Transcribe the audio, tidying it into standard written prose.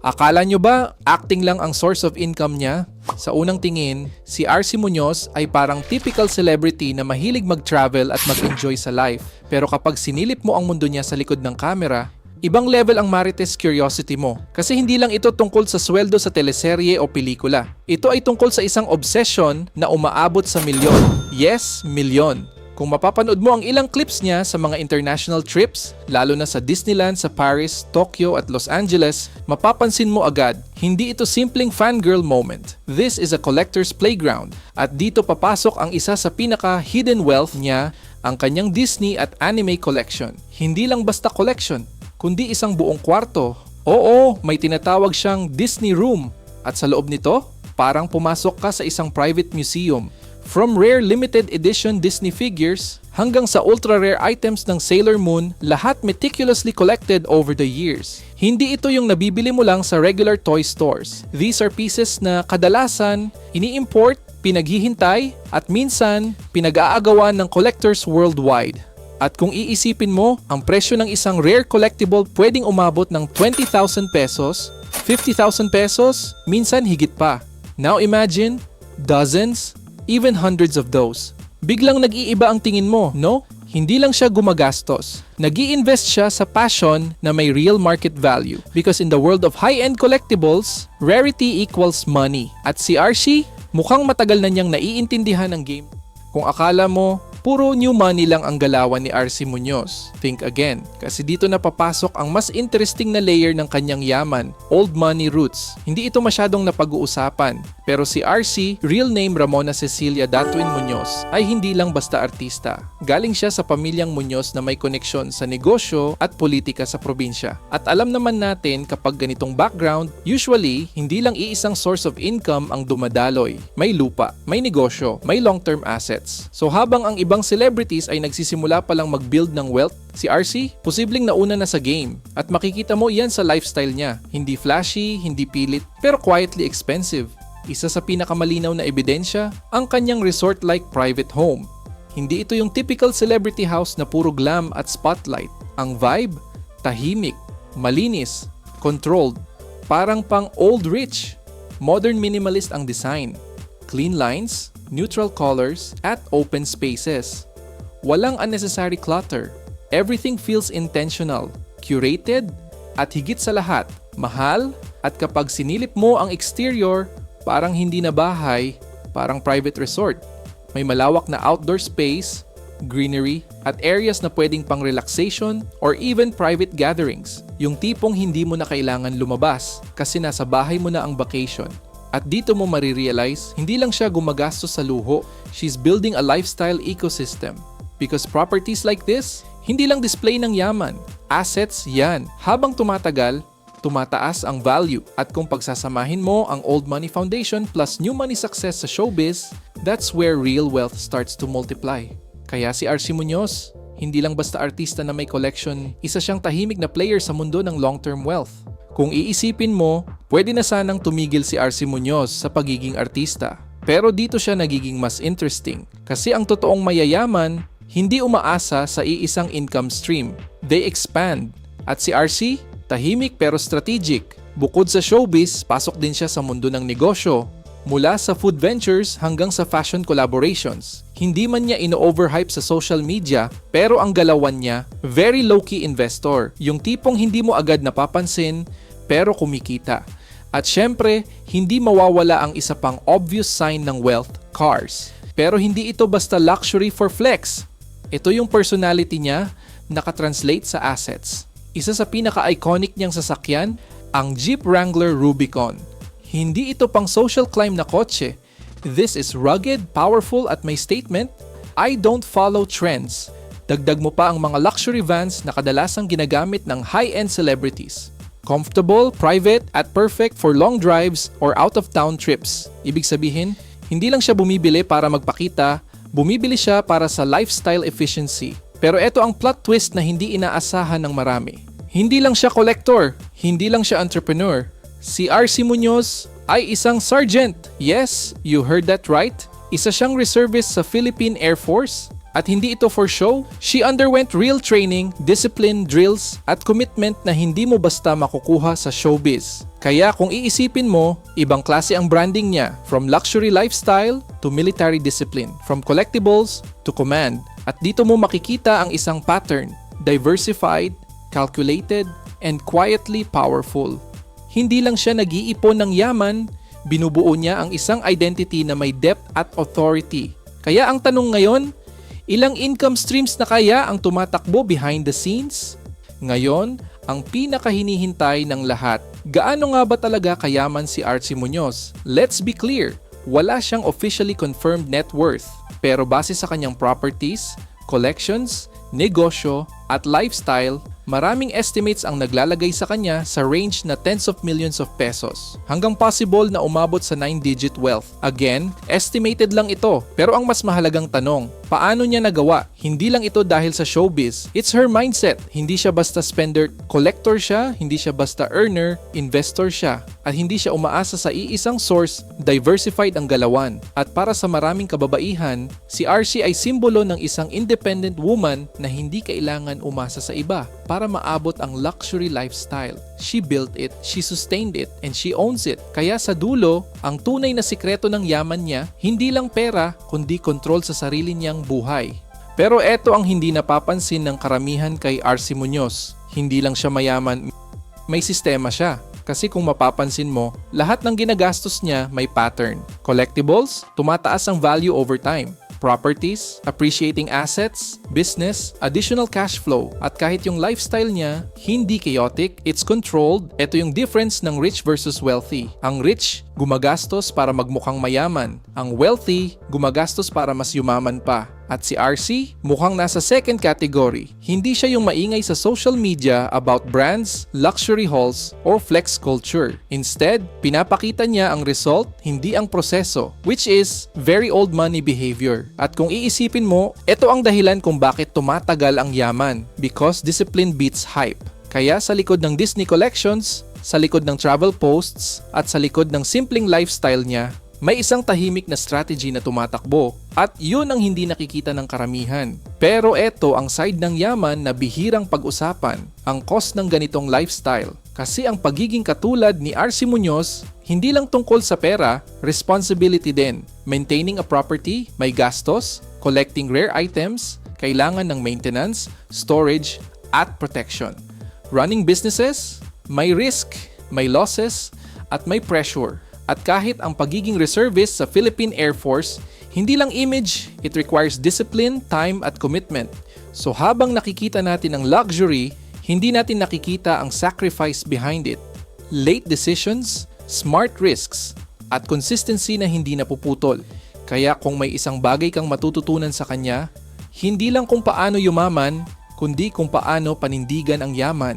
Akala nyo ba acting lang ang source of income niya? Sa unang tingin, si RC Munoz ay parang typical celebrity na mahilig mag-travel at mag-enjoy sa life. Pero kapag sinilip mo ang mundo niya sa likod ng camera, ibang level ang marites curiosity mo. Kasi hindi lang ito tungkol sa sweldo sa teleserye o pelikula. Ito ay tungkol sa isang obsession na umaabot sa milyon. Yes, milyon. Kung mapapanood mo ang ilang clips niya sa mga international trips, lalo na sa Disneyland sa Paris, Tokyo at Los Angeles, mapapansin mo agad, hindi ito simpleng fangirl moment. This is a collector's playground. At dito papasok ang isa sa pinaka-hidden wealth niya, ang kanyang Disney at anime collection. Hindi lang basta collection, kundi isang buong kwarto. Oo, may tinatawag siyang Disney Room. At sa loob nito, parang pumasok ka sa isang private museum. From rare limited edition Disney figures hanggang sa ultra-rare items ng Sailor Moon, lahat meticulously collected over the years. Hindi ito yung nabibili mo lang sa regular toy stores. These are pieces na kadalasan ini-import, pinaghihintay, at minsan pinag-aagawan ng collectors worldwide. At kung iisipin mo, ang presyo ng isang rare collectible pwedeng umabot ng 20,000 pesos, 50,000 pesos, minsan higit pa. Now imagine, dozens, even hundreds of those. Biglang nag-iiba ang tingin mo, no? Hindi lang siya gumagastos. Nag-i-invest siya sa passion na may real market value. Because in the world of high-end collectibles, rarity equals money. At si RC, mukhang matagal na niyang naiintindihan ng game. Kung akala mo, puro new money lang ang galawan ni RC Munoz. Think again, kasi dito na papasok ang mas interesting na layer ng kanyang yaman, old money roots. Hindi ito masyadong napag-uusapan, pero si RC, real name Ramona Cecilia Datuin Munoz, ay hindi lang basta artista. Galing siya sa pamilyang Munoz na may koneksyon sa negosyo at politika sa probinsya. At alam naman natin kapag ganitong background, usually, hindi lang iisang source of income ang dumadaloy. May lupa, may negosyo, may long-term assets. So habang ang ibang celebrities ay nagsisimula pa lang mag-build ng wealth, si RC, posibleng nauna na sa game. At makikita mo yan sa lifestyle niya. Hindi flashy, hindi pilit, pero quietly expensive. Isa sa pinakamalinaw na ebidensya, ang kanyang resort-like private home. Hindi ito yung typical celebrity house na puro glam at spotlight. Ang vibe, tahimik, malinis, controlled, parang pang old rich. Modern minimalist ang design. Clean lines, neutral colors, at open spaces. Walang unnecessary clutter. Everything feels intentional, curated, at higit sa lahat, mahal, at kapag sinilip mo ang exterior, parang hindi na bahay, parang private resort. May malawak na outdoor space, greenery, at areas na pwedeng pang relaxation or even private gatherings. Yung tipong hindi mo na kailangan lumabas kasi nasa bahay mo na ang vacation. At dito mo marirealize, hindi lang siya gumagastos sa luho, she's building a lifestyle ecosystem. Because properties like this, hindi lang display ng yaman, assets yan. Habang tumatagal, tumataas ang value. At kung pagsasamahin mo ang old money foundation plus new money success sa showbiz, that's where real wealth starts to multiply. Kaya si RC Munoz, hindi lang basta artista na may collection, isa siyang tahimik na player sa mundo ng long-term wealth. Kung iisipin mo, pwede na sanang tumigil si RC Munoz sa pagiging artista. Pero dito siya nagiging mas interesting. Kasi ang totoong mayayaman, hindi umaasa sa iisang income stream. They expand. At si RC, tahimik pero strategic. Bukod sa showbiz, pasok din siya sa mundo ng negosyo. Mula sa food ventures hanggang sa fashion collaborations. Hindi man niya ino-overhype sa social media, pero ang galawan niya, very low-key investor. Yung tipong hindi mo agad napapansin, pero kumikita. At syempre, hindi mawawala ang isa pang obvious sign ng wealth, cars. Pero hindi ito basta luxury for flex. Ito yung personality niya, nakatranslate sa assets. Isa sa pinaka-iconic niyang sasakyan, ang Jeep Wrangler Rubicon. Hindi ito pang social climb na kotse. This is rugged, powerful at may statement, I don't follow trends. Dagdag mo pa ang mga luxury vans na kadalasang ginagamit ng high-end celebrities. Comfortable, private, at perfect for long drives or out-of-town trips. Ibig sabihin, hindi lang siya bumibili para magpakita, bumibili siya para sa lifestyle efficiency. Pero ito ang plot twist na hindi inaasahan ng marami. Hindi lang siya collector, hindi lang siya entrepreneur. Si RC Munoz ay isang sergeant. Yes, you heard that right. Isa siyang reservist sa Philippine Air Force. At hindi ito for show. She underwent real training, discipline, drills, at commitment na hindi mo basta makukuha sa showbiz. Kaya kung iisipin mo, ibang klase ang branding niya, from luxury lifestyle to military discipline, from collectibles to command. At dito mo makikita ang isang pattern, diversified, calculated, and quietly powerful. Hindi lang siya nag-iipon ng yaman, binubuo niya ang isang identity na may depth at authority. Kaya ang tanong ngayon, ilang income streams na kaya ang tumatakbo behind the scenes? Ngayon, ang pinakahinihintay ng lahat, gaano nga ba talaga kayaman si Archie Muñoz? Let's be clear, wala siyang officially confirmed net worth. Pero base sa kanyang properties, collections, negosyo, at lifestyle, maraming estimates ang naglalagay sa kanya sa range na tens of millions of pesos. Hanggang possible na umabot sa 9-digit wealth. Again, estimated lang ito. Pero ang mas mahalagang tanong, paano niya nagawa? Hindi lang ito dahil sa showbiz. It's her mindset. Hindi siya basta spender, collector siya, hindi siya basta earner, investor siya. At hindi siya umaasa sa iisang source, diversified ang galawan. At para sa maraming kababaihan, si Archie ay simbolo ng isang independent woman na hindi kailangan umasa sa iba para maabot ang luxury lifestyle. She built it, she sustained it, and she owns it. Kaya sa dulo, ang tunay na sikreto ng yaman niya, hindi lang pera, kundi control sa sarili niyang buhay. Pero eto ang hindi napapansin ng karamihan kay Archie Muñoz. Hindi lang siya mayaman, may sistema siya. Kasi kung mapapansin mo, lahat ng ginagastos niya may pattern. Collectibles, tumataas ang value over time. Properties, appreciating assets, business, additional cash flow. At kahit yung lifestyle niya, hindi chaotic, it's controlled. Ito yung difference ng rich versus wealthy. Ang rich, gumagastos para magmukhang mayaman. Ang wealthy, gumagastos para mas yumaman pa. At si RC, mukhang nasa second category. Hindi siya yung maingay sa social media about brands, luxury hauls, or flex culture. Instead, pinapakita niya ang result, hindi ang proseso, which is very old money behavior. At kung iisipin mo, ito ang dahilan kung bakit tumatagal ang yaman, because discipline beats hype. Kaya sa likod ng Disney collections, sa likod ng travel posts, at sa likod ng simpleng lifestyle niya, may isang tahimik na strategy na tumatakbo at yun ang hindi nakikita ng karamihan. Pero eto ang side ng yaman na bihirang pag-usapan, ang cost ng ganitong lifestyle. Kasi ang pagiging katulad ni Archie Muñoz, hindi lang tungkol sa pera, responsibility din. Maintaining a property, may gastos, collecting rare items, kailangan ng maintenance, storage, at protection. Running businesses, may risk, may losses, at may pressure. At kahit ang pagiging reservist sa Philippine Air Force, hindi lang image, it requires discipline, time at commitment. So habang nakikita natin ang luxury, hindi natin nakikita ang sacrifice behind it. Late decisions, smart risks, at consistency na hindi napuputol. Kaya kung may isang bagay kang matututunan sa kanya, hindi lang kung paano yumaman, kundi kung paano panindigan ang yaman.